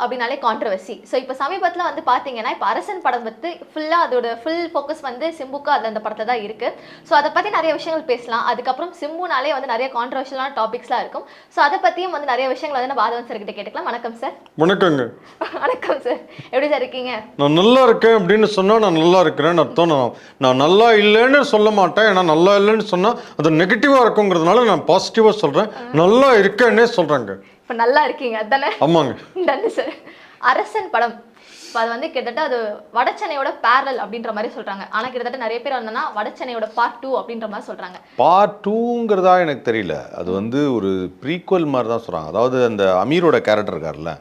அப்படின்னாலே controversy. So இப்போ சமீபத்தில் வந்து பார்த்தீங்கன்னா இப்போ அரசன் படம் வந்து ஃபுல்லாக அதோட ஃபுல் ஃபோக்கஸ் வந்து சிம்புக்கு அது அந்த படத்தில் தான் இருக்குது. ஸோ அதை பற்றி நிறைய விஷயங்கள் பேசலாம். அதுக்கப்புறம் சிம்புனாலே வந்து நிறைய கான்ட்ரவர்ஷியலான டாபிக்ஸ்லாம் இருக்கும். ஸோ அதை பற்றியும் வந்து நிறைய விஷயங்கள் வந்து நம்ம ஆதவன் சார் கிட்ட கேட்டுக்கலாம். வணக்கம் சார். வணக்கங்க. வணக்கம் சார், எப்படி சார் இருக்கீங்க? நான் நல்லா இருக்கேன் அப்படின்னு சொன்னால் நான் நல்லா இருக்கிறேன்னு அர்த்தம். நான் நல்லா இல்லைன்னு சொல்ல மாட்டேன். ஏன்னா நல்லா இல்லைன்னு சொன்னால் அது நெகட்டிவாக இருக்குங்கிறதுனால நான் பாசிட்டிவாக சொல்கிறேன். நல்லா இருக்கேன்னே சொல்கிறேங்க. இப்போ நல்லா இருக்கீங்க அதானே? ஆமாங்க. நன்றி சார். அரசன் படம் இப்போ அது வந்து கிட்டத்தட்ட அது வடச்சென்னையோட பேரல் அப்படின்ற மாதிரி சொல்கிறாங்க. ஆனால் கிட்டத்தட்ட நிறைய பேர் வந்தோன்னா வடச்சென்னையோட பார்ட் 2 அப்படின்ற மாதிரி சொல்கிறாங்க. பார்ட் 2ங்கிறதா எனக்கு தெரியல. அது வந்து ஒரு ப்ரீக்வல் மாதிரி தான் சொல்கிறாங்க. அதாவது அந்த அமீரோட கேரக்டர் இருக்கார்ல,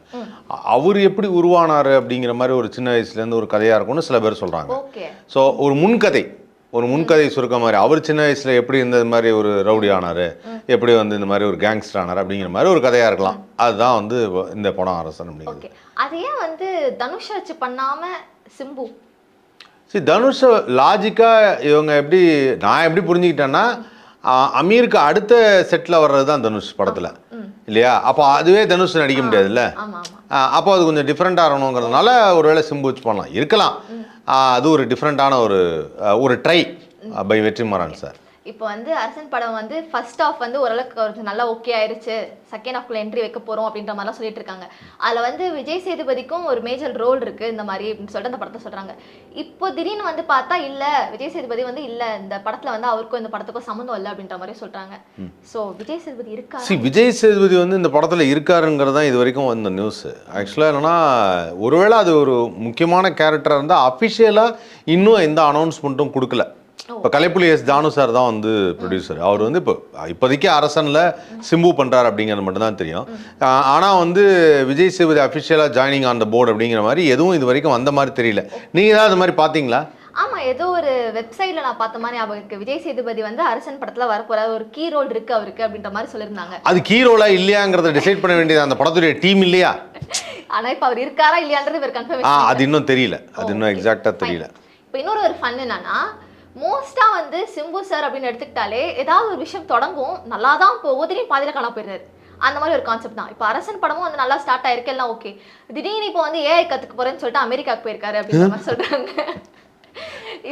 அவர் எப்படி உருவானார் அப்படிங்கிற மாதிரி ஒரு சின்ன வயசுலேருந்து ஒரு கதையாக இருக்கும்னு சில பேர் சொல்கிறாங்க. ஓகே. ஸோ ஒரு முன்கதை சுருக்க மாதிரி அவர் சின்ன வயசில் எப்படி இந்த மாதிரி ஒரு ரவுடி ஆனார், எப்படி வந்து இந்த மாதிரி ஒரு கேங்ஸ்டர் ஆனார் அப்படிங்கிற மாதிரி ஒரு கதையாக இருக்கலாம். அதுதான் வந்து இந்த படம் அரசன் அப்படிங்கிறது. அது ஏன் வந்து தனுஷை வச்சு பண்ணாமல் சிம்பு? சரி, தனுஷை லாஜிக்காக இவங்க நான் எப்படி புரிஞ்சுக்கிட்டேன்னா, அமீருக்கு அடுத்த செட்டில் வர்றது தான் தனுஷ் படத்தில் இல்லையா? அப்போ அதுவே தனுஷ் நடிக்க முடியாதுல்ல. அப்போ அது கொஞ்சம் டிஃப்ரெண்ட்டாக இருக்கணுங்கிறதுனால ஒருவேளை சிம்பு வச்சு பண்ணலாம் இருக்கலாம். அது ஒரு டிஃப்ரெண்ட்டான ஒரு ட்ரை பை வெற்றிமாறன் சார். இப்போ வந்து அரசன் படம் வந்து ஃபர்ஸ்ட் ஹாஃப் வந்து ஓரளவுக்கு கொஞ்சம் நல்லா ஓகே ஆயிடுச்சு, செகண்ட் ஹாஃப்ல என்ட்ரி வைக்க போகிறோம் அப்படின்ற மாதிரிலாம் சொல்லிட்டு இருக்காங்க. அதில் வந்து விஜய் சேதுபதிக்கும் ஒரு மேஜர் ரோல் இருக்குது இந்த மாதிரி அப்படின்னு சொல்லிட்டு அந்த படத்தை சொல்கிறாங்க. இப்போ திடீர்னு வந்து பார்த்தா இல்லை, விஜய் சேதுபதி வந்து இல்லை, இந்த படத்தில் வந்து அவருக்கும் இந்த படத்துக்கும் சம்மந்தம் இல்லை அப்படின்ற மாதிரி சொல்கிறாங்க. ஸோ விஜய் சேதுபதி இருக்கா? விஜய் சேதுபதி வந்து இந்த படத்தில் இருக்காருங்கிறது தான் இது வரைக்கும் வந்த நியூஸ். ஆக்சுவலாக என்னன்னா, ஒருவேளை அது ஒரு முக்கியமான கேரக்டராக இருந்தால் அஃபிஷியலாக இன்னும் எந்த அனௌன்ஸ்மெண்ட்டும் கொடுக்கல. இப்போ கலைப்புலி எஸ் ஜானு சார் தான் வந்து ப்ரொடியூசர். அவர் வந்து இப்போதைக்கு அரசனில் சிம்பு பண்ணுறாரு அப்படிங்கிறது மட்டும்தான் தெரியும். ஆனால் வந்து விஜய் சேதுபதி அஃபிஷியலாக ஜாயினிங் ஆன் த போர்டு அப்படிங்கிற மாதிரி எதுவும் இது வரைக்கும் வந்த மாதிரி தெரியல. நீங்கள் ஏதாவது அது மாதிரி பார்த்தீங்களா? ஆமாம், ஏதோ ஒரு வெப்சைட்டில் நான் பார்த்த மாதிரி அவருக்கு விஜய் சேதுபதி வந்து அரசன் படத்தில் வரப்போகிற ஒரு கீ ரோல் இருக்குது அவருக்கு அப்படின்ற மாதிரி சொல்லியிருந்தாங்க. அது கீ ரோலா இல்லையாங்கிறத டிசைட் பண்ண வேண்டியது அந்த படத்துடைய டீம் இல்லையா? ஆனால் இப்போ அவர் இருக்காரா இல்லையான்றது இவர் கன்ஃபர்மேஷன் அது இன்னும் தெரியல. அது இன்னும் எக்ஸாக்டாக தெரியல. இப்போ இன்னொரு ஒரு ஃபன் என்னன்னா, மோஸ்ட்டாக வந்து சிம்பு சார் அப்படின்னு எடுத்துக்கிட்டாலே ஏதாவது ஒரு விஷயம் தொடங்கும், நல்லா தான் போகுது, பாதியில் காண போயிடுறாரு. அந்த மாதிரி ஒரு கான்செப்ட் தான். இப்போ அரசன் படமும் வந்து நல்லா ஸ்டார்ட் ஆயிருக்கு, எல்லாம் ஓகே. திடீர்னு இப்போ வந்து ஏஐ கற்றுக்க போகிறேன்னு சொல்லிட்டு அமெரிக்காவுக்கு போயிருக்காரு அப்படின்ற மாதிரி சொல்கிறாங்க.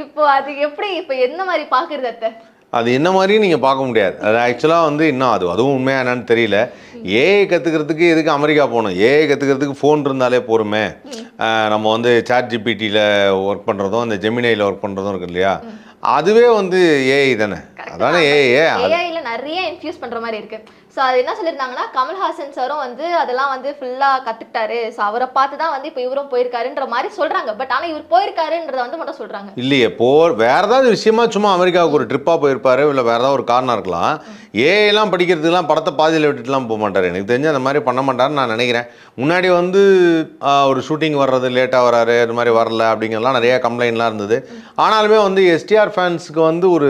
இப்போ அது எப்படி, இப்போ என்ன மாதிரி பார்க்குறது அத்தை? அது என்ன மாதிரியும் நீங்கள் பார்க்க முடியாது. அது ஆக்சுவலாக வந்து இன்னும் அதுவும் உண்மையாக என்னன்னு தெரியல. ஏஐ கற்றுக்கிறதுக்கு எதுக்கு அமெரிக்கா போகணும்? ஏஐ கற்றுக்கிறதுக்கு ஃபோன் இருந்தாலே போருமே. நம்ம வந்து சாட் ஜிபிடியில் ஒர்க் பண்ணுறதும் அந்த ஜெமினையில் ஒர்க் பண்ணுறதும் இருக்கு இல்லையா? அதுவே வந்து ஏஐ தானே. அதானே ஏஐல நிறைய இன்ஃபியூஸ் பண்ணுற மாதிரி இருக்குது. ஸோ அது என்ன சொல்லியிருந்தாங்கன்னா, கமல்ஹாசன் சாரும் வந்து அதெல்லாம் வந்து ஃபுல்லாக கற்றுக்கிட்டாரு. ஸோ அவரை பார்த்து தான் வந்து இப்போ இவரும் போயிருக்காருன்ற மாதிரி சொல்கிறாங்க. பட் ஆனால் இவர் போயிருக்காருன்றதை வந்து மட்டும் சொல்கிறாங்க. இல்லையே, வேறு ஏதாவது விஷயமா சும்மா அமெரிக்காவுக்கு ஒரு ட்ரிப்பாக போயிருப்பாரு, இல்லை வேறு ஏதாவது ஒரு காரணம் இருக்கலாம். ஏஐலாம் படிக்கிறதுக்கெலாம் படத்தை பாதியில் விட்டுட்டுலாம் போக மாட்டார். எனக்கு தெரிஞ்சு அந்த மாதிரி பண்ண மாட்டார்னு நான் நினைக்கிறேன். முன்னாடி வந்து ஒரு ஷூட்டிங் வர்றது லேட்டாக வராரு, அது மாதிரி வரல அப்படிங்கிறலாம் நிறையா கம்ப்ளைண்ட்லாம் இருந்தது. ஆனாலுமே வந்து எஸ்டிஆர் ஃபேன்ஸுக்கு வந்து ஒரு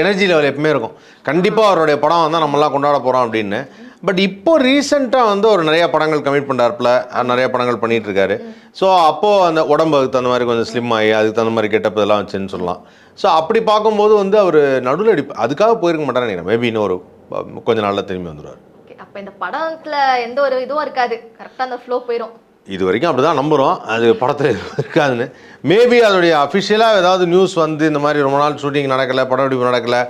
எனர்ஜி லெவல் எப்பவுமே இருக்கும். கண்டிப்பாக அவருடைய படம் வந்தால் நம்மளாம் கொண்டாட போகிறோம் அப்படின்னு. பட் இப்போ ரீசெண்டாக வந்து ஒரு நிறையா படங்கள் கமிட் பண்ணுறாருல, நிறையா படங்கள் பண்ணிகிட்டு இருக்காரு. ஸோ அப்போது அந்த உடம்புக்கு தகுந்த மாதிரி கொஞ்சம் ஸ்லிம் ஆகி அதுக்கு தகுந்த மாதிரி கெட்டப் இதெல்லாம் வச்சுன்னு சொல்லலாம். ஸோ அப்படி பார்க்கும்போது வந்து அவர் நடுவில் அதுக்காக போயிருக்க மாட்டார்னு நினைக்கிறேன். மேபி இன்னும் ஒரு கொஞ்ச நாளில் திரும்பி வந்துடுவார். அப்போ இந்த படத்தில் எந்த ஒரு இதுவும் இருக்காது, கரெக்டாக அந்த ஃப்ளோ போயிடும். இது வரைக்கும் அப்படி தான் நம்புகிறோம். அது படத்தில் இருக்காதுன்னு. மேபி அதோடைய அஃபிஷியலாக ஏதாவது நியூஸ் வந்து இந்த மாதிரி ரொம்ப நாள் ஷூட்டிங் நடக்கலை, படப்பிடிப்பு நடக்கலை.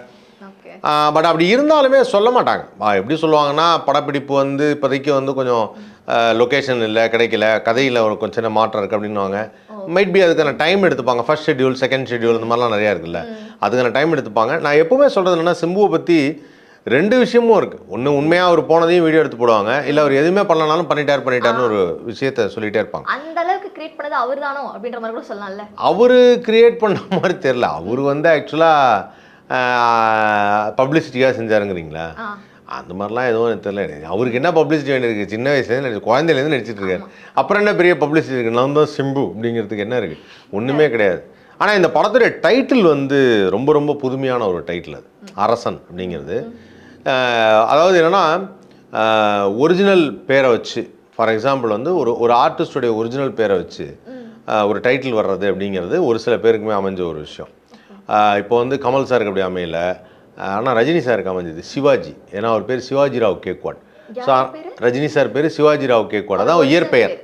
பட் அப்படி இருந்தாலுமே சொல்ல மாட்டாங்க. எப்படி சொல்லுவாங்கன்னா, படப்பிடிப்பு வந்து இப்போதைக்கு வந்து கொஞ்சம் லொக்கேஷன் இல்லை, கிடைக்கல, கதையில் ஒரு கொஞ்சம் சின்ன மாற்றம் இருக்குது அப்படின்வாங்க. மைட் பி அதுக்கான டைம் எடுத்துப்பாங்க. ஃபர்ஸ்ட் ஷெட்யூல், செகண்ட் ஷெட்யூல், இந்த மாதிரிலாம் நிறையா இருக்குல்ல, அதுக்கான டைம் எடுத்துப்பாங்க. நான் எப்பவுமே சொல்கிறது என்னன்னா, சிம்புவை பற்றி ரெண்டு விஷயமும் இருக்குது. ஒன்று, உண்மையாக அவர் போனதையும் வீடியோ எடுத்து போடுவாங்க. இல்லை அவர் எதுவுமே பண்ணலனாலும் பண்ணிட்டாருன்னு ஒரு விஷயத்த சொல்லிகிட்டே இருப்பாங்க. அந்த அளவுக்கு கிரியேட் பண்ணது அவர் தானோ அப்படின்ற மாதிரி கூட சொல்லலாம்ல. அவர் கிரியேட் பண்ண மாதிரி தெரியல. அவர் வந்து ஆக்சுவலாக பப்ளிசிட்டியாக செஞ்சாருங்கிறீங்களா? அந்த மாதிரிலாம் எதுவும் எனக்கு தெரியல. அவருக்கு என்ன பப்ளிசிட்டி வேண்டியிருக்கு? சின்ன வயசுலேருந்து குழந்தையிலேருந்து நடிச்சிட்டு இருக்காரு. அப்புறம் என்ன பெரிய பப்ளிசிட்டி இருக்குது? நான் தான் சிம்பு அப்படிங்கிறதுக்கு என்ன இருக்குது? ஒன்றுமே கிடையாது. ஆனால் இந்த படத்துடைய டைட்டில் வந்து ரொம்ப ரொம்ப புதுமையான ஒரு டைட்டில். அது அரசன் அப்படிங்கிறது. அதாவது என்னென்னா, ஒரிஜினல் பேரை வச்சு, ஃபார் எக்ஸாம்பிள் வந்து ஒரு ஆர்டிஸ்டுடைய ஒரிஜினல் பேரை வச்சு ஒரு டைட்டில் வர்றது அப்படிங்கிறது ஒரு சில பேருக்குமே அமைஞ்ச ஒரு விஷயம். இப்போ வந்து கமல் சாருக்கு அப்படி அமையல, ஆனால் ரஜினி சாருக்கு அமைஞ்சது சிவாஜி. ஏன்னா அவர் பேர் சிவாஜி ராவ் கேக்வாட். ஸோ ரஜினி சார் பேர் சிவாஜி ராவ் கேக்வாட் தான் இயற்பெயர்.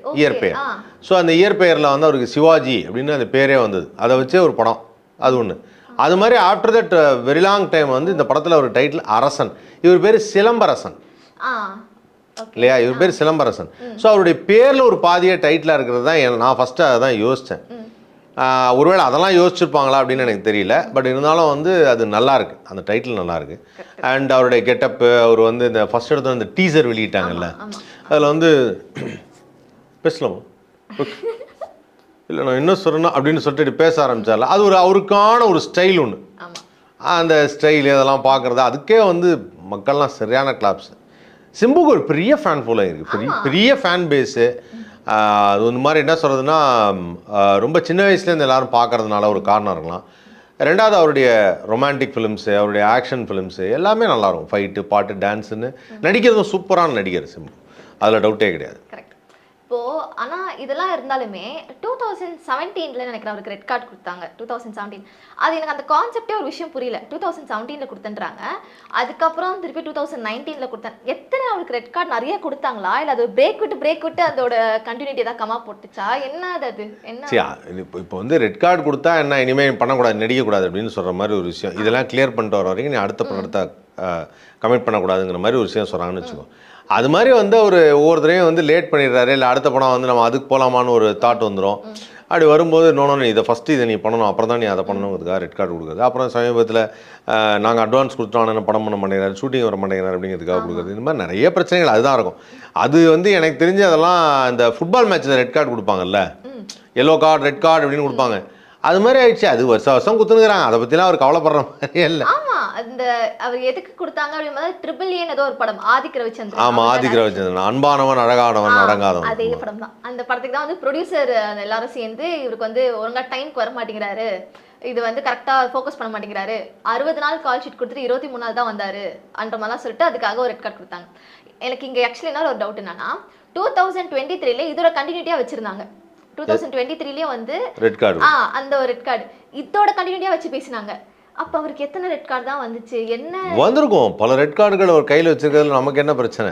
ஸோ அந்த இயற்பெயரில் வந்து அவருக்கு சிவாஜி அப்படின்னு அந்த பேரே வந்தது. அதை வச்சே ஒரு படம், அது ஒன்று. அது மாதிரி after that very long time வந்து இந்த படத்தில் ஒரு டைட்டில் அரசன். இவர் பேர் சிலம்பரசன் இல்லையா? இவர் பேர் சிலம்பரசன். ஸோ அவருடைய பேரில் ஒரு பாதிய டைட்டிலாக இருக்கிறது தான் நான் ஃபஸ்ட்டு அதை தான் யோசித்தேன். ஒருவேளை அதெல்லாம் யோசிச்சிருப்பாங்களா அப்படின்னு எனக்கு தெரியல. பட் இருந்தாலும் வந்து அது நல்லாயிருக்கு, அந்த டைட்டில் நல்லாயிருக்கு. அண்ட் அவருடைய கெட்டப்பு, அவர் வந்து இந்த ஃபஸ்ட் எடுத்து அந்த டீசர் வெளியிட்டாங்கல்ல, அதில் வந்து பேசலாமா இல்லை நான் என்ன சொல்கிறேன்னா அப்படின்னு சொல்லிட்டு பேச ஆரம்பிச்சார்ல, அது ஒரு அவருக்கான ஒரு ஸ்டைல் ஒன்று. அந்த ஸ்டைல் இதெல்லாம் பார்க்குறது அதுக்கே வந்து மக்கள்லாம் சரியான கிளாப்ஸ். சிம்புக்கு ஒரு பெரிய ஃபேன் ஃபாலோயிங் இருக்குது, பெரிய ஃபேன் பேஸு. அது இந்த மாதிரி என்ன சொல்கிறதுனா ரொம்ப சின்ன வயசுலேருந்து எல்லோரும் பார்க்குறதுனால ஒரு காரணம் இருக்கலாம். ரெண்டாவது அவருடைய ரொமான்டிக் ஃபிலிம்ஸு, அவருடைய ஆக்ஷன் ஃபிலிம்ஸு எல்லாமே நல்லாயிருக்கும். ஃபைட்டு, பாட்டு, டான்ஸுன்னு நடிக்கிறதும் சூப்பரான நடிகர் சிம்பு, அதில் டவுட்டே கிடையாது. இப்போது ஆனால் இதெல்லாம் இருந்தாலுமே 2017 நினைக்கிறேன் அவருக்கு ரெட் கார்டு கொடுத்தாங்க. 2017 அது எனக்கு அந்த கான்செப்டே ஒரு விஷயம் புரியல. 2017 கொடுத்துன்றாங்க, அதுக்கப்புறம் திருப்பி 2019 கொடுத்தேன். எத்தனை அவருக்கு ரெட் கார்டு நிறைய கொடுத்தாங்களா, இல்லை அது பிரேக் விட்டு அதோட கண்டினியூட்டி ஏதாவது கமா போட்டுச்சா, என்ன அது என்ன? இப்போ வந்து ரெட் கார்டு கொடுத்தா என்ன இனிமேல் பண்ணக்கூடாது, நடிக்கக்கூடாது அப்படின்னு சொல்கிற மாதிரி ஒரு விஷயம். இதெல்லாம் கிளியர் பண்ணிட்டு வர வரைக்கும் நீ அடுத்த படத்தை கமிட் பண்ணக்கூடாதுங்கிற மாதிரி ஒரு விஷயம் சொல்கிறாங்கன்னு வச்சுக்கோ. அது மாதிரி வந்து அவர் ஒவ்வொருத்தரையும் வந்து லேட் பண்ணிடுறாரு. இல்லை அடுத்த படம் வந்து நம்ம அதுக்கு போகலாமான்னு ஒரு தாட் வந்துடும். அப்படி வரும்போது நோனோன்னு இதை ஃபஸ்ட்டு இதை நீ பண்ணணும், அப்புறம் தான் நீ அதை பண்ணணுங்கிறதுக்காக ரெட் கார்டு கொடுக்குறது. அப்புறம் சமீபத்தில் நாங்கள் அட்வான்ஸ் கொடுத்தோம், என்ன படம் பண்ண மாட்டேங்கிறாரு, ஷூட்டிங் வர மாட்டேங்கிறார் அப்படிங்கிறதுக்காக கொடுக்குறது. இந்த மாதிரி நிறைய பிரச்சனைகள் அதுதான் இருக்கும். அது வந்து எனக்கு தெரிஞ்சு அதெல்லாம் இந்த ஃபுட்பால் மேட்ச்சில் ரெட் கார்டு கொடுப்பாங்கல்ல, எல்லோ கார்டு ரெட் கார்டு அப்படின்னு கொடுப்பாங்க, அது மாதிரி ஆயிடுச்சு. அது வருஷம் குத்துனுக்குறாங்க, அதை பற்றிலாம் அவர் கவலைப்படுற மாதிரியே இல்லை. அந்த அவர் எதுக்கு கொடுத்தாங்க அப்படின்னா ட்ரிபிள் ஏன் ஏதோ ஒரு படம் ஆதிக் ரவிச்சந்திரன். ஆமா, ஆதிக் ரவிச்சந்திரன், அன்பானவன் அழகானவன் அடங்காதவன், அதே படம் தான். அந்த படத்துக்கு தான் வந்து ப்ரொடியூசர் எல்லாரும் சேர்ந்து இவருக்கு வந்து ஒழுங்கா டைம்க்கு வர மாட்டேங்கிறாரு, இது வந்து கரெக்டாக ஃபோக்கஸ் பண்ண மாட்டேங்கிறாரு, 60 நாள் கால் ஷீட் கொடுத்துட்டு 23 நாள் தான் வந்தாரு அந்த மாதிரிலாம் சொல்லிட்டு அதுக்காக ஒரு ரெட் கார்டு கொடுத்தாங்க. எனக்கு இங்கே ஆக்சுவலி என்ன ஒரு டவுட் என்னன்னா 2023 இதோட கண்டினியூட்டியாக வச்சிருந்தாங்க. 2023 வந்து ரெட் கார்டு, அந்த ஒரு ரெட் கார்டு இதோட கண்டினியூட்டியாக வச்சு பேசினாங்க. அப்போ அவருக்கு எத்தனை ரெட் கார்டு தான் வந்துச்சு, என்ன வந்திருக்கும்? பல ரெட் கார்டுகள் அவர் கையில் வச்சிருக்கிறதுல நமக்கு என்ன பிரச்சனை?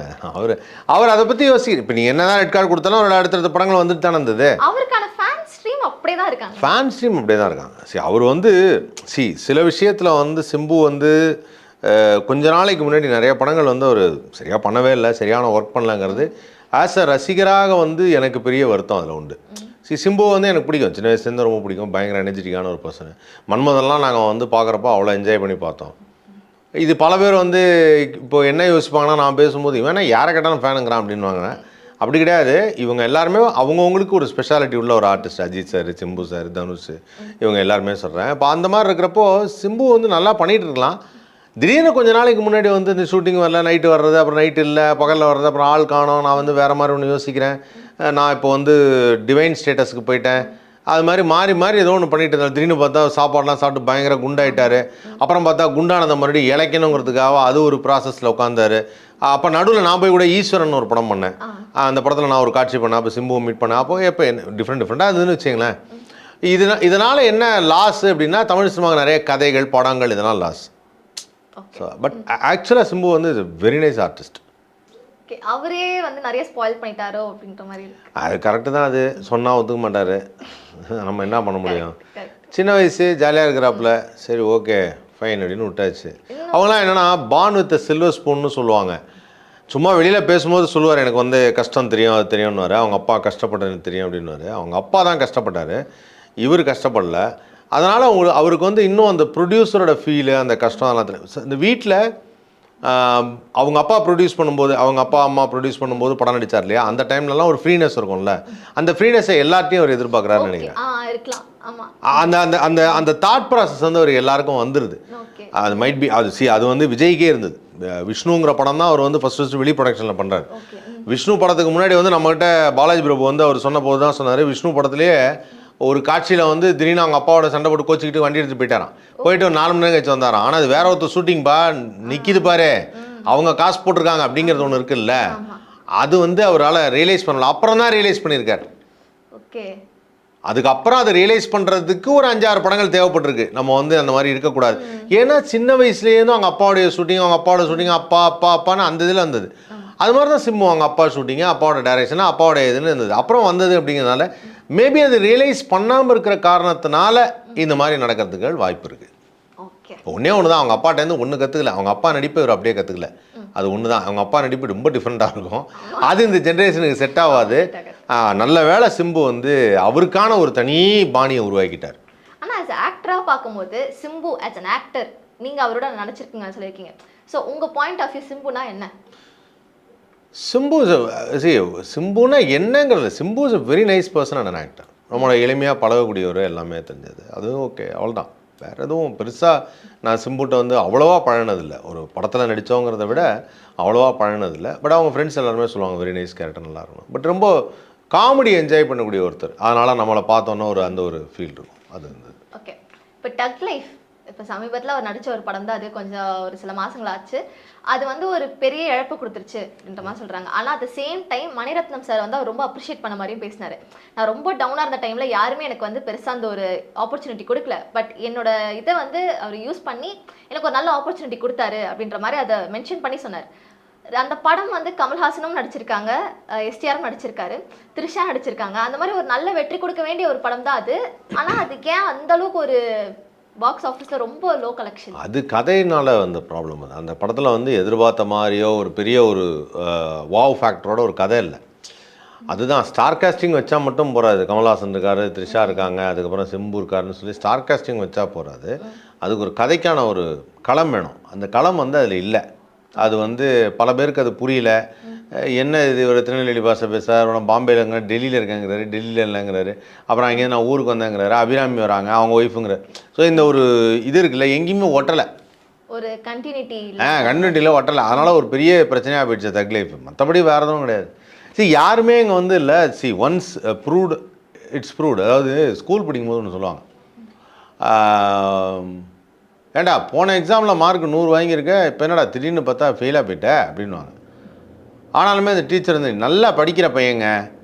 அவர் அதை பற்றி யோசிக்க. இப்போ நீ என்னதான் ரெட் கார்டு கொடுத்தாலும் அவரோட அடுத்தடுத்த படங்கள் வந்துட்டு தானே இருந்தது. அவருக்கான ஃபேன் ஸ்ட்ரீம் அப்படியே தான் இருக்காங்க. ஃபேன் ஸ்ட்ரீம் அப்படியே தான் இருக்காங்க. அவர் வந்து சில விஷயத்தில் வந்து சிம்பு வந்து கொஞ்ச நாளைக்கு முன்னாடி நிறைய படங்கள் வந்து அவர் சரியாக பண்ணவே இல்லை, சரியான ஒர்க் பண்ணலங்கிறது ஆஸ் அ ரசிகராக வந்து எனக்கு பெரிய வருத்தம் அதில் உண்டு. சிம்பு வந்து எனக்கு பிடிக்கும், சின்ன வயசுலேருந்து ரொம்ப பிடிக்கும், பயங்கர எனர்ஜெட்டிக்கான ஒரு பர்சன். மன்மதன்லாம் நாங்கள் வந்து பார்க்குறப்போ அவ்வளோ என்ஜாய் பண்ணி பார்த்தோம். இது பல பேர் வந்து இப்போ என்ன யோசிப்பாங்கன்னா, நான் பேசும்போது இவன் யாரை கேட்டாலும் ஃபேனுங்கிறான் அப்படின்வாங்க. அப்படி கிடையாது. இவங்க எல்லாருமே அவங்கவுங்களுக்கு ஒரு ஸ்பெஷாலிட்டி உள்ள ஒரு artist. Ajith sir, Simbu sir, Dhanush, இவங்க எல்லாருமே சொல்கிறேன். இப்போ அந்த மாதிரி இருக்கிறப்போ சிம்பு வந்து நல்லா பண்ணிகிட்டு இருக்கலாம். திடீர்னு கொஞ்ச நாளைக்கு முன்னாடி வந்து இந்த ஷூட்டிங் வரல, நைட்டு வர்றது, அப்புறம் நைட்டு இல்லை, பகலில் வர்றது, அப்புறம் ஆள் காணோம், நான் வந்து வேறு மாதிரி ஒன்று யோசிக்கிறேன், நான் இப்போ வந்து டிவைன் ஸ்டேட்டஸ்க்கு போயிட்டேன், அது மாதிரி மாறி மாறி ஏதோ ஒன்று பண்ணிட்டு இருந்தார். திடீர்னு பார்த்தா சாப்பாடெலாம் சாப்பிட்டு பயங்கர குண்டாயிட்டார். அப்புறம் பார்த்தா குண்டானதை மறுபடியும் இழைக்கணுங்கிறதுக்காக அது ஒரு ப்ராசஸில் உட்காந்தாரு. அப்போ நடுவில் நான் போய் கூட ஈஸ்வரன் ஒரு படம் பண்ணேன். அந்த படத்தில் நான் ஒரு காட்சி பண்ணேன், அப்போ சிம்புவை மீட் பண்ணேன். அப்போ எப்போ என்ன டிஃப்ரெண்ட்டாக இருந்ததுன்னு வச்சுங்களேன். இதனால் என்ன லாஸ் அப்படின்னா, தமிழ் சினிமாவுக்கு நிறைய கதைகள், படங்கள், இதெல்லாம் லாஸ். பட் ஆக்சுவலாக சிம்பு வந்து வெரி நைஸ் ஆர்டிஸ்ட். அவரே வந்து நிறைய ஸ்பாயில் பண்ணிட்டாரோ அப்படின்ற மாதிரி. அது கரெக்டு தான். அது சொன்னால் ஒத்துக்க மாட்டார், நம்ம என்ன பண்ண முடியும்? சின்ன வயசு ஜாலியாக இருக்கிறாப்புல, சரி ஓகே ஃபைன் அப்படின்னு விட்டாச்சு. அவங்களாம் என்னென்னா பார்ன் வித் சில்வர் ஸ்பூன்னு சொல்லுவாங்க. சும்மா வெளியில் பேசும்போது சொல்லுவார், எனக்கு வந்து கஷ்டம் தெரியும், அது தெரியும்னுவார். அவங்க அப்பா கஷ்டப்பட்டது தெரியும் அப்படின்னுவார். அவங்க அப்பா தான் கஷ்டப்பட்டார், இவர் கஷ்டப்படல. அதனால் அவருக்கு வந்து இன்னும் அந்த ப்ரொடியூசரோட ஃபீலு, அந்த கஷ்டம் அதெல்லாம் தெரியும். இந்த வீட்டில் அவங்க அப்பா ப்ரொடியூஸ் பண்ணும்போது, அவங்க அப்பா அம்மா ப்ரொடியூஸ் பண்ணும்போது படம் நடித்தார் இல்லையா, அந்த டைம்லலாம் ஒரு ஃப்ரீனஸ் இருக்கும்ல, அந்த ஃப்ரீனஸை எல்லார்ட்டையும் அவர் எதிர்பார்க்குறாருன்னு நினைக்கிறேன். அந்த அந்த அந்த அந்த தாட் ப்ராசஸ் வந்து அவர் எல்லாருக்கும் வந்துடுது. அது மைட் பி அது வந்து விஜய்க்கே இருந்தது. விஷ்ணுங்கிற படம் தான் அவர் வந்து ஃபஸ்ட்டு வெளி ப்ரொடக்ஷனில் பண்ணுறாரு. விஷ்ணு படத்துக்கு முன்னாடி வந்து நம்மகிட்ட பாலாஜி பிரபு வந்து அவர் சொன்ன போது தான் சொன்னார், விஷ்ணு படத்துலேயே ஒரு காட்சியில் வந்து திடீர்னு அவங்க அப்பாவோட சண்டை போட்டு கோச்சிக்கிட்டு வண்டி எடுத்து போயிட்டாரான். போயிட்டு ஒரு 4 மணி நேரம் கழிச்சு வந்தாரான். ஆனால் அது வேற ஒருத்தர் ஷூட்டிங்ப்பா, நிற்கிது பாரு, அவங்க காசு போட்டிருக்காங்க அப்படிங்கிறது ஒன்று இருக்குல்ல, அது வந்து அவரால் ரியலைஸ் பண்ணல. அப்புறம் தான் ரியலைஸ் பண்ணியிருக்காரு. அதுக்கப்புறம் அதை ரியலைஸ் பண்ணுறதுக்கு ஒரு 5-6 படங்கள் தேவைப்பட்டிருக்கு. நம்ம வந்து அந்த மாதிரி இருக்கக்கூடாது. ஏன்னா சின்ன வயசுலேருந்து அவங்க அப்பாவுடைய ஷூட்டிங், அவங்க அப்பாவோட ஷூட்டிங், அப்பா அப்பா அப்பான்னு அந்த இதில் வந்தது. அது மாதிரி தான் சிம்பு அவங்க அப்பா ஷூட்டிங்கு, அப்பாவோட டைரக்ஷனு, அப்பாவோட இதுன்னு இருந்தது. அப்புறம் வந்தது அப்படிங்கிறதுனால மேபி அது ரியலைஸ் பண்ணாமல் இருக்கிற காரணத்தினால இந்த மாதிரி நடக்கிறதுக்கு வாய்ப்பு இருக்குது. ஓகே. ஒன்றே ஒன்று தான், அவங்க அப்பாட்டேருந்து ஒன்று கற்றுக்கல. அவங்க அப்பா நடிப்பு இவர் அப்படியே கற்றுக்கல. அது ஒன்று தான். அவங்க அப்பா நடிப்பு ரொம்ப டிஃப்ரெண்ட்டாக இருக்கும். அது இந்த ஜென்ரேஷனுக்கு செட் ஆகாது. நல்ல வேளை சிம்பு வந்து அவருக்கான ஒரு தனி பாணியை உருவாக்கிட்டார். ஆனால் ஆஸ் ஆக்டராக பார்க்கும்போது சிம்பு ஆஸ் அன் ஆக்டர் நீங்கள் அவரோட நடிச்சிருக்கீங்கன்னு சொல்லியிருக்கீங்க. ஸோ உங்கள் பாயிண்ட் ஆஃப் வியூ சிம்புனா என்ன? சிம்புனா என்னங்கிறது, Simbu is a very nice person and an actor. நம்மளோட எளிமையாக பழகக்கூடியவர், எல்லாமே தெரிஞ்சது. அதுவும் ஓகே, அவ்வளோதான். வேறு எதுவும் பெருசாக நான் சிம்புட்ட வந்து அவ்வளோவா பழகினதில்லை. ஒரு படத்தில் நடித்தோங்கிறத விட அவ்வளோவா பழகினதில்லை. பட் அவங்க ஃப்ரெண்ட்ஸ் எல்லாருமே சொல்லுவாங்க வெரி நைஸ் கேரக்டர், நல்லா இருக்கணும். பட் ரொம்ப காமெடி என்ஜாய் பண்ணக்கூடிய ஒருத்தர். அதனால் நம்மளை பார்த்தோன்னா அந்த ஒரு ஃபீல் இருக்கும். அது இருந்தது. ஓகே. இப்போ டக் லைஃப் இப்போ சமீபத்தில் அவர் நடித்த ஒரு படம் தான். அது கொஞ்சம் ஒரு சில மாதங்கள் ஆச்சு. அது வந்து ஒரு பெரிய இழப்பு கொடுத்துருச்சு அப்படின்ற மாதிரி சொல்கிறாங்க. ஆனால் at the same time Mani Ratnam sir வந்து அவர் ரொம்ப அப்ரிஷியேட் பண்ண மாதிரியும் பேசினார். நான் ரொம்ப டவுனாக இருந்த டைமில் யாருமே எனக்கு வந்து பெருசாக அந்த ஒரு ஆப்பர்ச்சுனிட்டி கொடுக்கல. பட் என்னோட இதை வந்து அவர் யூஸ் பண்ணி எனக்கு ஒரு நல்ல ஆப்பர்ச்சுனிட்டி கொடுத்தாரு அப்படின்ற மாதிரி அதை மென்ஷன் பண்ணி சொன்னார். அந்த படம் வந்து கமல்ஹாசனும் நடிச்சிருக்காங்க, எஸ்டிஆரும் நடிச்சிருக்காரு, த்ரிஷா நடிச்சிருக்காங்க. அந்த மாதிரி ஒரு நல்ல வெற்றி கொடுக்க வேண்டிய ஒரு படம் தான் அது. ஆனால் அதுக்கு ஏன் அந்த அளவுக்கு ஒரு பாக்ஸ் ஆஃபீஸில் ரொம்ப லோ கலெக்ஷன்? அது கதையினால் வந்த ப்ராப்ளம். அது அந்த படத்தில் வந்து எதிர்பார்த்த மாதிரியோ ஒரு பெரிய ஒரு வாவ் ஃபேக்டரோட ஒரு கதை இல்லை. அதுதான் ஸ்டார் காஸ்டிங் வச்சா மட்டும் போகாது. கமல்ஹாசன் இருக்காரு, த்ரிஷா இருக்காங்க, அதுக்கப்புறம் சிம்பு இருக்காருன்னு சொல்லி ஸ்டார் காஸ்டிங் வச்சா போகாது. அதுக்கு ஒரு கதைக்கான ஒரு களம் வேணும். அந்த களம் வந்து அதில் இல்லை. அது வந்து பல பேருக்கு அது புரியல. என்ன இது ஒரு திருநெல்வேலி பாஷை பேசுகிறார், பாம்பேயில் இருங்க, டெல்லியில் இருக்கேங்கிறாரு, டெல்லியில் இல்லைங்கிறாரு. அப்புறம் அங்கேயே நான் ஊருக்கு வந்தேங்கிறாரு, அபிராமி வராங்க, அவங்க ஒய்ஃபுங்கிறார். ஸோ இந்த ஒரு இது இருக்குல்ல, எங்கேயுமே ஒட்டலை, ஒரு கண்டினியூட்டி கண்டினியூட்டியில் ஒட்டலை. அதனால் ஒரு பெரிய பிரச்சனையாக போயிடுச்சு தக் லைஃப். மற்றபடி வேறு எதுவும் கிடையாது. யாருமே இங்கே வந்து இல்லை. Once proved it's proved. அதாவது ஸ்கூல் படிக்கும்போது ஒன்று சொல்லுவாங்க, ஏண்டா போன எக்ஸாமில் மார்க் 100 வாங்கியிருக்க, இப்போ என்னடா திடீர்னு பார்த்தா ஃபெயிலாக போயிட்ட அப்படின்வாங்க. ஆனாலுமே அந்த டீச்சர் வந்து நல்லா படிக்கிற பையங்க,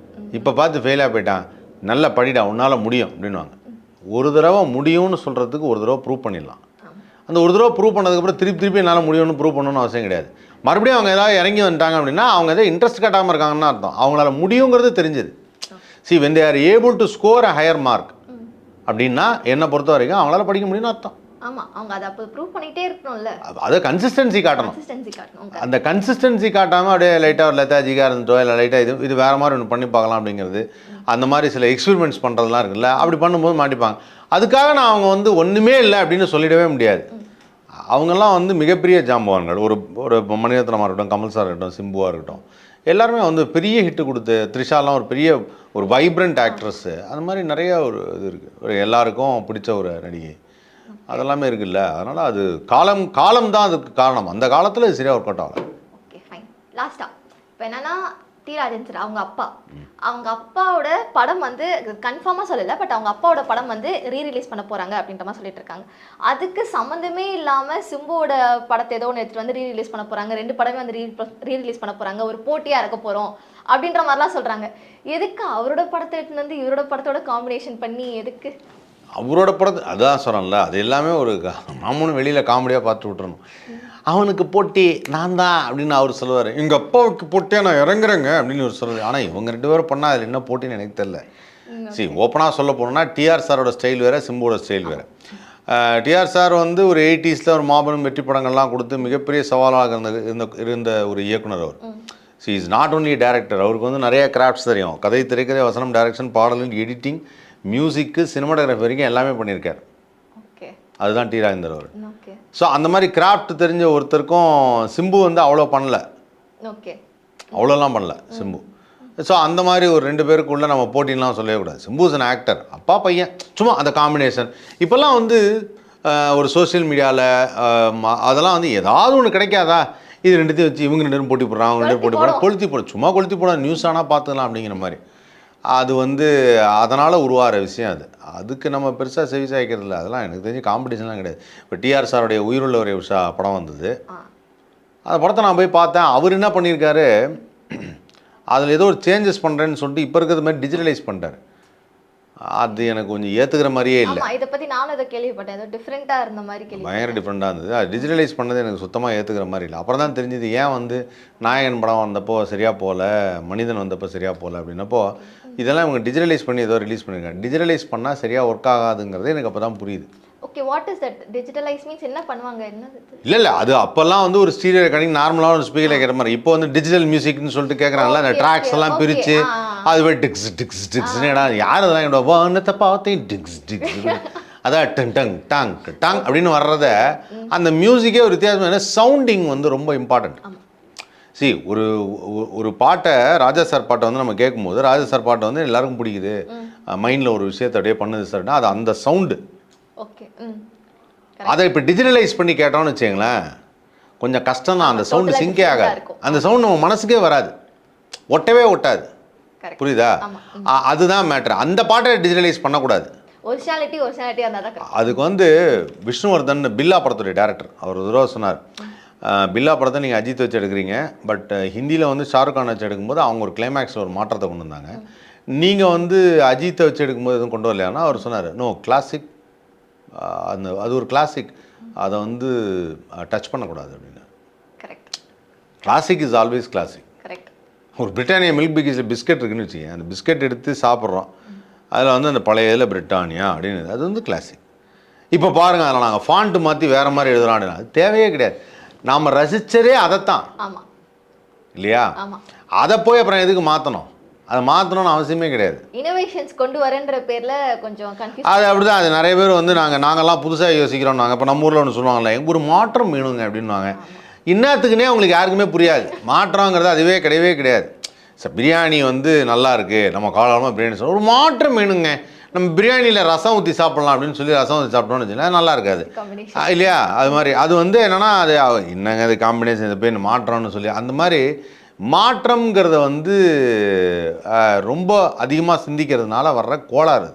இப்போ பார்த்து ஃபெயிலாக போயிட்டான், நல்லா படிடா உன்னால் முடியும் அப்படின்வாங்க. ஒரு தடவை முடியும்னு சொல்கிறதுக்கு ஒரு தடவை ப்ரூவ் பண்ணிடலாம். அந்த ஒரு தடவை ப்ரூவ் பண்ணதுக்கப்புறம் திருப்பி என்னால் முடியும்னு ப்ரூவ் பண்ணணும்னு அவசியம் கிடையாது. மறுபடியும் அவங்க ஏதாவது இறங்கி வந்துட்டாங்க அப்படின்னா அவங்க எதாவது இன்ட்ரெஸ்ட் காட்டாமல் இருக்காங்கன்னு அர்த்தம். அவங்களால முடியுங்கிறது தெரிஞ்சது. when they are able to score a higher mark அப்படின்னா என்னை பொறுத்த வரைக்கும் அவங்களால படிக்க முடியும்னு அர்த்தம். ஆமாம், அவங்க அதை அப்போ ப்ரூவ் பண்ணிகிட்டே இருக்கணும்ல. அதை கன்சிஸ்டன்சி காட்டணும். காட்டணும். அந்த கன்சிஸ்டன்சி காட்டாமல் அப்படியே லைட்டாக ஒரு லெத்தாஜிக்காக இருந்துட்டோ இல்லை லைட்டாக இது வேறு மாதிரி ஒன்று பண்ணி பார்க்கலாம் அப்படிங்கிறது, அந்த மாதிரி சில எக்ஸ்பெரிமெண்ட்ஸ் பண்ணுறதுலாம் இருக்குல்ல, அப்படி பண்ணும்போது மாட்டிப்பாங்க. அதுக்காக நான் அவங்க வந்து ஒன்றுமே இல்லை அப்படின்னு சொல்லிடவே முடியாது. அவங்கெல்லாம் வந்து மிகப்பெரிய ஜாம்பவான்கள். ஒரு மணிரத்னமாக இருக்கட்டும், கமல் சார் இருக்கட்டும், சிம்புவாக இருக்கட்டும், எல்லாருமே வந்து பெரிய ஹிட்டு கொடுத்து, த்ரிஷாலாம் ஒரு பெரிய ஒரு வைப்ரண்ட் ஆக்ட்ரஸ்ஸு, அந்த மாதிரி நிறைய ஒரு இது இருக்குது. ஒரு எல்லாருக்கும் பிடிச்ச ஒரு நடிகை, அதெல்லாமே இருக்குல்ல. அதனால் அது காலம் தான் அதுக்கு காரணம். அந்த காலத்தில் இது சரியாக ஒர்க் அவுட் ஆகலாம். Okay fine. லாஸ்ட்டாக இப்போ என்னென்னா டி ராஜேந்திரன் சார் அவங்க அப்பாவோட படம் வந்து கன்ஃபார்மாக சொல்லலை, பட் அவங்க அப்பாவோட படம் வந்து ரீரிலீஸ் பண்ண போகிறாங்க அப்படின்ற மாதிரி சொல்லிட்டு இருக்காங்க. அதுக்கு சம்மந்தமே இல்லாமல் சிம்புவோட படத்தை ஏதோ ஒன்று எடுத்துகிட்டு வந்து ரீரிலீஸ் பண்ண போகிறாங்க, 2 படமே வந்து ரீரிலீஸ் பண்ண போகிறாங்க, ஒரு போட்டியாக இருக்க போகிறோம் அப்படின்ற மாதிரிலாம் சொல்கிறாங்க. எதுக்கு அவரோட படத்தை எடுத்துன்னு வந்து இவரோட படத்தோட காம்பினேஷன் பண்ணி எதுக்கு? அவரோட படத்தை அதான் சொல்கிறேன்ல, அது எல்லாமே ஒரு நாமளும் வெளியில் காமெடியாக பார்த்து விட்டுறணும். அவனுக்கு போட்டி நான் தான் அப்படின்னு அவர் சொல்லுவார். எங்கள் அப்பாவுக்கு போட்டியாக நான் இறங்குறேங்க அப்படின்னு ஒரு சொல்லுவார். ஆனால் இவங்க 2 பேரும் பண்ணால் அதில் என்ன போட்டின்னு எனக்கு தெரியல. ஓப்பனாக சொல்ல போனோம்னா டிஆர் சாரோட ஸ்டைல் வேறு, சிம்புவோட ஸ்டைல் வேறு. டிஆர் சார் வந்து ஒரு 80s ஒரு மாபெரும் வெற்றி படங்கள்லாம் கொடுத்து மிகப்பெரிய சவாலாக இருந்த ஒரு இயக்குனர் அவர். Is not only director. அவருக்கு வந்து நிறைய கிராஃப்ட்ஸ் தெரியும். கதை, திரைக்கதை, வசனம், டைரக்ஷன், பாடல், எடிட்டிங், மியூசிக்கு, சினிமாட்டோகிராஃபி வரைக்கும் எல்லாமே பண்ணியிருக்கார். அதுதான் டி ராஜேந்தர் அவர். ஸோ அந்த மாதிரி கிராஃப்ட் தெரிஞ்ச ஒருத்தருக்கும் சிம்பு வந்து அவ்வளோ பண்ணல, அவ்வளோலாம் பண்ணல சிம்பு. ஸோ அந்த மாதிரி ஒரு 2 பேருக்குள்ளே நம்ம போட்டின்லாம் சொல்லவே கூடாது. சிம்பு இஸ் அன் ஆக்டர், அப்பா பையன், சும்மா அந்த காம்பினேஷன். இப்போல்லாம் வந்து ஒரு சோஷியல் மீடியாவில் அதெல்லாம் வந்து ஏதாவது ஒன்று கிடைக்காதா, இது 2த்தையும் வச்சு இவங்க 2 பேரும் போட்டி போடுறாங்க, அவங்க 2 பேரும் போட்டி போடுறாங்க, கொளுத்தி போட சும்மா கொளுத்தி போட நியூஸ் ஆனால் பார்த்துக்கலாம் அப்படிங்கிற மாதிரி. அது வந்து அதனால் உருவாகிற விஷயம். அதுக்கு நம்ம பெருசாக செவி சாய்க்கிறது இல்லை. அதெல்லாம் எனக்கு தெரிஞ்சு காம்படிஷன்லாம் கிடையாது. இப்போ டிஆர் சாருடைய உயிருள்ள ஒரு படம் வந்தது. அந்த படத்தை நான் போய் பார்த்தேன். அவர் என்ன பண்ணியிருக்காரு, அதில் ஏதோ ஒரு சேஞ்சஸ் பண்ணுறேன்னு சொல்லிட்டு இப்போ இருக்கிறது மாதிரி டிஜிட்டலைஸ் பண்ணிட்டார். அது எனக்கு கொஞ்சம் ஏற்றுக்கிற மாதிரியே இல்லை. ஆமா இதை பத்தி நானும் இதை கேள்விப்பட்டேன், ஏதோ டிஃப்ரெண்டா இருந்த மாதிரி பயங்கர கேள்விப்பட்டேன். டிஃப்ரெண்ட்டாக இருந்தது. அது டிஜிட்டலைஸ் பண்ணது எனக்கு சுத்தமாக ஏற்றுக்கிற மாதிரி இல்லை. அப்புறம் தான் தெரிஞ்சது ஏன் வந்து நாயகன் படம் வந்தப்போ சரியாக போகல, மனிதன் வந்தப்போ சரியாக போகல அப்படின்னப்போ இதெல்லாம் இவங்க டிஜிட்டலைஸ் பண்ணி ஏதோ ரிலீஸ் பண்ணியிருக்காங்க. டிஜிட்டலைஸ் பண்ணால் சரியாக ஒர்க் ஆகாதுங்கிறது எனக்கு அப்போ தான் புரியுது. Okay, what is that digitalise means? என்ன பண்ணுவாங்க, என்னது? இல்லை அது அப்போல்லாம் வந்து ஒரு ஸ்டீரியோ ரெக்கார்டிங் நார்மலாக ஒரு ஸ்பீக்கரில் கேட்குற மாதிரி. இப்போ வந்து டிஜிட்டல் மியூசிக்னு சொல்லிட்டு கேட்குறாங்கல்ல, அந்த ட்ராக்ஸ் எல்லாம் பிரித்து அதுவே டிக்ஸ் டிக்ஸ் டிக்ஸ்னு யார் அதெல்லாம் என்னோட வானத்தை பார்த்தேன் டிக்ஸ் டிக்ஸ் அதான் டங் டங் டாங் டாங் அப்படின்னு வர்றத அந்த மியூசிக்கே ஒரு வித்தியாசம். ஏன்னா சவுண்டிங் வந்து ரொம்ப இம்பார்ட்டன்ட். சி ஒரு பாட்டை ராஜா சார் பாட்டை வந்து நம்ம கேட்கும்போது ராஜா சார் பாட்டை வந்து எல்லாருக்கும் பிடிக்குது, மைண்டில் ஒரு விஷயத்தை அப்படியே பண்ணுது சார்னா அது அந்த சவுண்டு. ஓகே, அதை இப்போ டிஜிட்டலைஸ் பண்ணி கேட்டோம்னு வச்சுங்களேன் கொஞ்சம் கஷ்டம் தான். அந்த சவுண்டு சிங்கே ஆகாது, அந்த சவுண்ட் நம்ம மனசுக்கே வராது, ஒட்டவே ஒட்டாது. புரியுதா? அதுதான் மேட்ரு. அந்த பாட்டை டிஜிட்டலைஸ் பண்ணக்கூடாது. ஒரிஜினாலிட்டி இருந்தால் தான். அதுக்கு வந்து விஷ்ணுவர்தன் பில்லா படத்துடைய டேரக்டர் அவர் ஒரு தடவை சொன்னார், பில்லா படத்தை நீங்கள் அஜித் வச்சு எடுக்கிறீங்க, பட் ஹிந்தியில் வந்து ஷாருக் கான் வச்சு எடுக்கும்போது அவங்க ஒரு கிளைமேக்ஸில் ஒரு மாற்றத்தை கொண்டு வந்தாங்க, நீங்கள் வந்து அஜித்தை வச்சு எடுக்கும்போது எதுவும் கொண்டு வரலையானா அவர் சொன்னார், நோ கிளாசிக், அது ஒரு கிளாசிக், அதை வந்து டச் பண்ணக்கூடாது அப்படின்னு. Correct. Classic is always classic. Correct. ஒரு பிரிட்டானியா மில்க் பிகிஸில் பிஸ்கெட் இருக்குன்னு வச்சுக்கேன், அந்த பிஸ்கெட் எடுத்து சாப்பிட்றோம், அதில் வந்து அந்த பழைய இதில் பிரிட்டானியா அப்படின்னு அது வந்து கிளாசிக். இப்போ பாருங்கள் அதில் நாங்கள் ஃபாண்ட்டு மாற்றி வேறு மாதிரி எழுதுறோம், அது தேவையே கிடையாது. நாம் ரசித்ததே அதைத்தான். ஆமாம் இல்லையா? ஆமாம். அதை போய் அப்புறம் எதுக்கு மாற்றணும்? அதை மாற்றணும்னு அவசியமே கிடையாது. இனோவேஷன்ஸ் கொண்டு வரேன்ற பேரில் கொஞ்சம் கன்ஃபியூஸ். அது அப்படி தான். அது நிறைய பேர் வந்து நாங்கள்லாம் புதுசாக யோசிக்கிறோம். நாங்கள் இப்போ நம்ம ஊரில் ஒன்று சொல்லுவாங்கல்ல, எங்கள் ஒரு மாற்றம் வேணுங்க அப்படின்வாங்க. இன்னத்துக்குன்னே அவங்களுக்கு யாருக்குமே புரியாது. மாற்றங்கிறது அதுவே கிடையவே கிடையாது. சார் பிரியாணி வந்து நல்லா இருக்குது, நம்ம காலமாக பிரியாணி ஒரு மாற்றம் வேணுங்க, நம்ம பிரியாணியில் ரசம் ஊற்றி சாப்பிட்லாம் அப்படின்னு சொல்லி ரசம் ஊற்றி சாப்பிட்டோன்னு வச்சுன்னா நல்லா இருக்காது இல்லையா? அது மாதிரி அது வந்து என்னென்னா அது என்னங்க அது காம்பினேஷன், இதை போய் மாற்றம்னு சொல்லி அந்த மாதிரி மாற்றம்ங்கிறத வந்து ரொம்ப அதிகமாக சிந்திக்கிறதுனால வர்ற கோளாறு.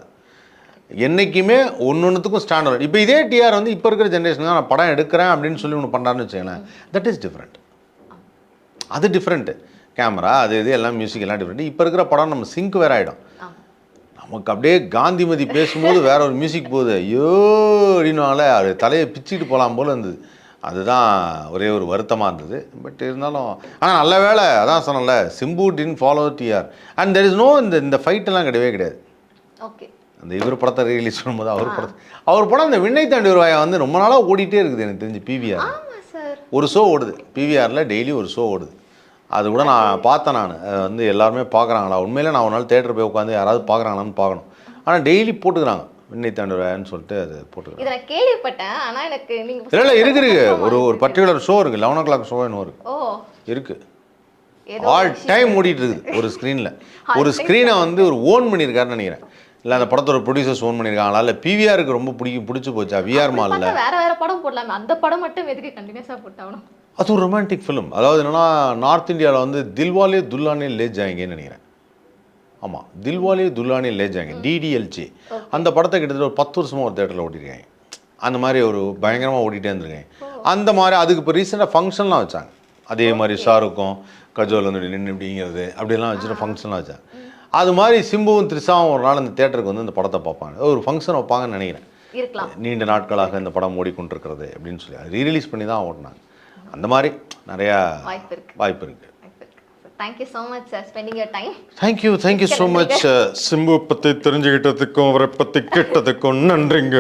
என்றைக்குமே ஒன்றுத்துக்கும் ஸ்டாண்டர்ட். இப்போ இதே டிஆர் வந்து இப்போ இருக்கிற ஜென்ரேஷனுக்கு நான் படம் எடுக்கிறேன் அப்படின்னு சொல்லி ஒன்று பண்ணுறான்னு வச்சுக்கங்களேன், தட் இஸ் டிஃப்ரெண்ட். அது டிஃப்ரெண்ட்டு. கேமரா அது இது எல்லாம் மியூசிக் எல்லாம் டிஃப்ரெண்ட். இப்போ இருக்கிற படம் நம்ம சிங்க் வேறு ஆகிடும். நமக்கு அப்படியே காந்திமதி பேசும்போது வேற ஒரு மியூசிக் போகுது, ஐயோ அப்படின்னால அது தலையை பிச்சுக்கிட்டு போகலாம் போல் இருந்தது. அதுதான் ஒரே ஒரு வருத்தமாக இருந்தது. பட் இருந்தாலும் ஆனால் நல்ல வேலை, அதான் சொன்னல, Simbu didn't follow TR and there is no இந்த ஃபைட்டெல்லாம் கிடையவே கிடையாது. ஓகே. அந்த இவர் படத்தை ரிலீஸ் பண்ணும்போது அவர் படம் இந்த விண்ணை தாண்டி வருவாயா வந்து ரொம்ப நாளாக ஓடிட்டே இருக்குது எனக்கு தெரிஞ்சு. பிவிஆர் ஒரு ஷோ ஓடுது, பிவிஆரில் டெய்லி ஒரு ஷோ ஓடுது. அது கூட நான் பார்த்தேன். நான் வந்து எல்லாருமே பார்க்குறாங்களா உண்மையிலே, நான் ஒரு நாள் தேட்டர் போய் உட்காந்து யாராவது பார்க்குறாங்களான்னு பார்க்கணும். ஆனால் டெய்லி போட்டுக்கிறாங்க விண்ணை தாண்டி வருவாயான்னு சொல்லிட்டு அது போட்டுக்கிறாங்க. இதை நான் கேள்விப்பட்டேன், ஆனால் எனக்கு நீங்கள் இல்லை இருக்கு ஒரு பர்டிகுலர் ஷோ இருக்குது, 11 o'clock ஷோ இன்னும் இருக்குது. ஆல் டைம் ஓடிட்டு இருக்குது ஒரு ஸ்க்ரீனில். ஒரு ஸ்க்ரீனை வந்து ஒரு ஓன் பண்ணியிருக்காருன்னு நினைக்கிறேன். இல்லை அந்த படத்தோட ப்ரொடியூசர்ஸ் ஓன் பண்ணியிருக்காங்களா, இல்லை பிவிஆருக்கு ரொம்ப பிடிச்சி போச்சா விஆர் மாலில் வேற படம் போடலாமே, அந்த படம் மட்டும் எதுக்கு கண்டினியூஸாக போட்டாகணும்? அது ஒரு ரொமான்டிக் ஃபிலிம். அதாவது என்னென்னா நார்த் இந்தியாவில் வந்து தில்வாலே துல்லானே லே ஜாயங்கன்னு நினைக்கிறேன். ஆமாம், தில்வாலே துல்லானே லே ஜாயங்க, டிடிஎல்ஜே. அந்த படத்தை கிட்டத்தட்ட ஒரு 10 வருஷமாக ஒரு தேட்டரில் ஓட்டிருக்காங்க. அந்த மாதிரி ஒரு பயங்கரமாக ஓட்டிகிட்டே இருந்திருக்கேன். அந்த மாதிரி அதுக்கு இப்போ ரீசெண்டாக ஃபங்க்ஷன்லாம் வச்சாங்க. அதே மாதிரி ஷாருக்கும் கஜோல் வந்து நின்று இப்படிங்கிறது அப்படிலாம் வச்சுட்டு ஃபங்க்ஷன்லாம் வச்சாங்க. அது மாதிரி சிம்புவும் த்ரிஷாவும் ஒரு நாள் அந்த தேட்டருக்கு வந்து இந்த படத்தை பார்ப்பாங்க, ஒரு ஃபங்க்ஷன் வைப்பாங்கன்னு நினைக்கிறேன். நீண்ட நாட்களாக இந்த படம் ஓடிக்கொண்டிருக்கிறது அப்படின்னு சொல்லி அது ரீரிலீஸ் பண்ணி தான் ஓட்டினாங்க. அந்த மாதிரி நிறையா வாய்ப்பு இருக்குது. Thank you so much sir, spending your time. Thank you so much. Simbu பற்றி தெரிஞ்சுக்கிட்டதுக்கும் அவரை பற்றி கேட்டதுக்கும் நன்றிங்க.